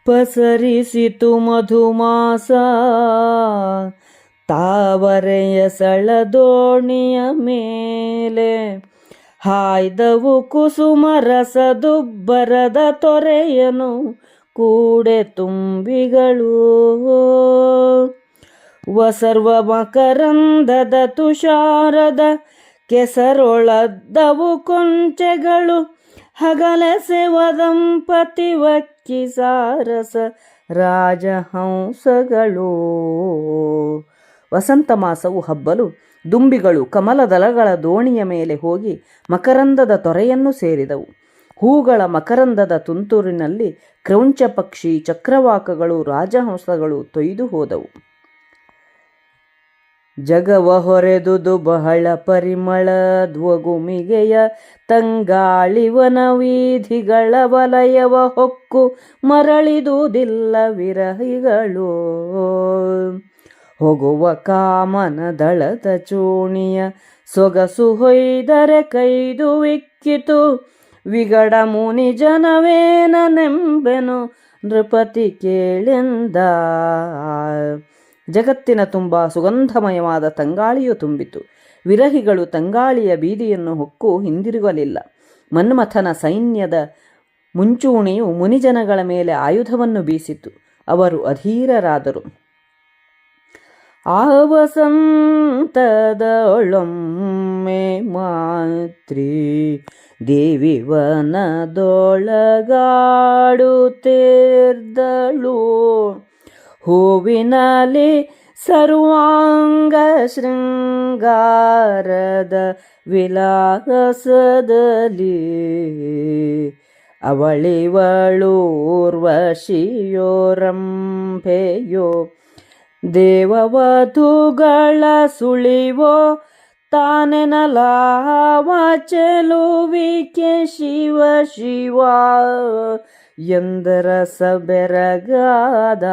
ಪಸರಿಸಿತು ಮಧುಮಾಸ ತಾವರೆಯ ಸಳದೋಣಿಯ ಮೇಲೆ. ಹಾಯ್ದವು ಕುಸುಮರಸದುಬ್ಬರದ ತೊರೆಯನು ಕೂಡೆ ತುಂಬಿಗಳು. ವಸರ್ವ ಮಕರಂದದ ತುಷಾರದ ಕೆಸರೊಳದ್ದವು ಕೊಂಚೆಗಳು. ಹಗಲೆಸೆವ ದಂಪತಿ ವಕ್ಕಿ ಸಾರಸ ರಾಜಹಂಸಗಳು. ವಸಂತ ಮಾಸವು ಹಬ್ಬಲು ದುಂಬಿಗಳು ಕಮಲದಳಗಳ ದೋಣಿಯ ಮೇಲೆ ಹೋಗಿ ಮಕರಂದದ ತೊರೆಯನ್ನು ಸೇರಿದವು. ಹೂಗಳ ಮಕರಂದದ ತುಂತುರಿನಲ್ಲಿ ಕ್ರೌಂಚ ಪಕ್ಷಿ, ಚಕ್ರವಾಕಗಳು, ರಾಜಹಂಸಗಳು ತೊಯ್ದು ಹೋದವು. ಜಗವ ಹೊರೆದುದು ಬಹಳ ಪರಿಮಳದ್ವಗುಮಿಗೆಯ ತಂಗಾಳಿವನ ವೀಧಿಗಳ ವಲಯವ ಹೊಕ್ಕು ಮರಳಿದುದಿಲ್ಲ ವಿರಹಿಗಳು. ಹೋಗುವ ಕಾಮನ ದಳದ ಚೂಣಿಯ ಸೊಗಸು ಹೊಯ್ದರೆ ಕೈದು ವಿಕ್ಕಿತು. ವಿಗಡ ಮುನಿ ಜನವೇನೆಂಬೆನು ನೃಪತಿ ಕೇಳೆಂದ. ಜಗತ್ತಿನ ತುಂಬ ಸುಗಂಧಮಯವಾದ ತಂಗಾಳಿಯು ತುಂಬಿತು. ವಿರಹಿಗಳು ತಂಗಾಳಿಯ ಬೀದಿಯನ್ನು ಹೊಕ್ಕು ಹಿಂದಿರುಗಲಿಲ್ಲ. ಮನ್ಮಥನ ಸೈನ್ಯದ ಮುಂಚೂಣಿಯು ಮುನಿಜನಗಳ ಮೇಲೆ ಆಯುಧವನ್ನು ಬೀಸಿತು. ಅವರು ಅಧೀರರಾದರು. ಆ ವಸಂತದೊಳೊಮ್ಮೆ ಮಾತ್ರಿ ದೇವಿ ವನದೊಳಗಾಡುತ್ತಿದ್ದಳು. ಹೂವಿನಲ್ಲಿ ಸರ್ವಾಂಗ ಶೃಂಗಾರದ ವಿಲಾಸದಲ್ಲಿ ಅವಳಿವಳೂರ್ವಶಿಯೋ ರಂಭೆಯೋ ದೇವವಧುಗಳ ಸುಳಿವೋ ತಾನೆನಲಾವ ಚೆಲುವಿಕೆ ಶಿವ ಶಿವ ಎಂದರಸ ಬೆರಗಾದ.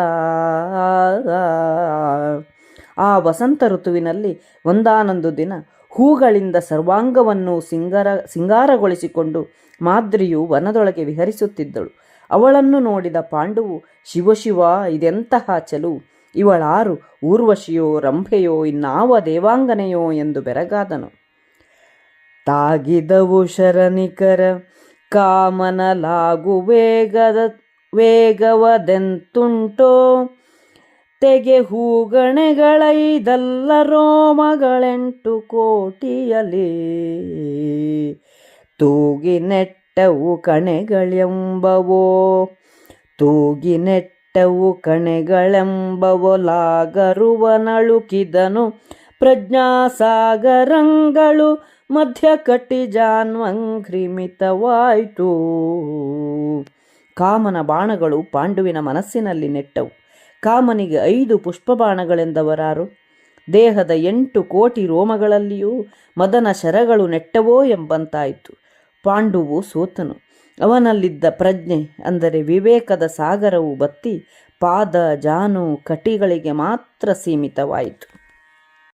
ಆ ವಸಂತ ಋತುವಿನಲ್ಲಿ ಒಂದಾನೊಂದು ದಿನ ಹೂಗಳಿಂದ ಸರ್ವಾಂಗವನ್ನು ಸಿಂಗಾರಗೊಳಿಸಿಕೊಂಡು ಮಾದ್ರಿಯು ವನದೊಳಗೆ ವಿಹರಿಸುತ್ತಿದ್ದಳು. ಅವಳನ್ನು ನೋಡಿದ ಪಾಂಡುವು ಶಿವಶಿವ ಇದೆಂತಹ ಚೆಲುವು, ಇವಳಾರು, ಊರ್ವಶಿಯೋ ರಂಭೆಯೋ ಇನ್ನಾವ ದೇವಾಂಗನೆಯೋ ಎಂದು ಬೆರಗಾದನು. ತಾಗಿದವು ಶರನಿಕರ ಕಾಮನಲಾಗು ವೇಗವದೆಂತುಂಟೋ. ತೆಗೆ ಹೂಗಣೆಗಳೈದಲ್ಲ ರೋಮಗಳೆಂಟು ಕೋಟಿಯಲಿ. ತೂಗಿ ನೆಟ್ಟವು ಕಣೆಗಳೆಂಬವೋ ತೂಗಿ ನೆಟ್ಟವು ಕಣೆಗಳೆಂಬವೋ ಲಾಗರುವನಳುಕಿದನು ಪ್ರಜ್ಞಾಸಾಗರಂಗಳು. ಮಧ್ಯ ಕಟ್ಟಿ ಜಾನ್ವಂಘ್ರಿಮಿತವಾಯಿತು. ಕಾಮನ ಬಾಣಗಳು ಪಾಂಡುವಿನ ಮನಸ್ಸಿನಲ್ಲಿ ನೆಟ್ಟವು. ಕಾಮನಿಗೆ 5 ಪುಷ್ಪಬಾಣಗಳೆಂದವರಾರು? ದೇಹದ 8 ಕೋಟಿ ರೋಮಗಳಲ್ಲಿಯೂ ಮದನ ಶರಗಳು ನೆಟ್ಟವೋ ಎಂಬಂತಾಯಿತು. ಪಾಂಡುವು ಸೋತನು. ಅವನಲ್ಲಿದ್ದ ಪ್ರಜ್ಞೆ ಅಂದರೆ ವಿವೇಕದ ಸಾಗರವು ಬತ್ತಿ ಪಾದ ಜಾನು ಕಟಿಗಳಿಗೆ ಮಾತ್ರ ಸೀಮಿತವಾಯಿತು.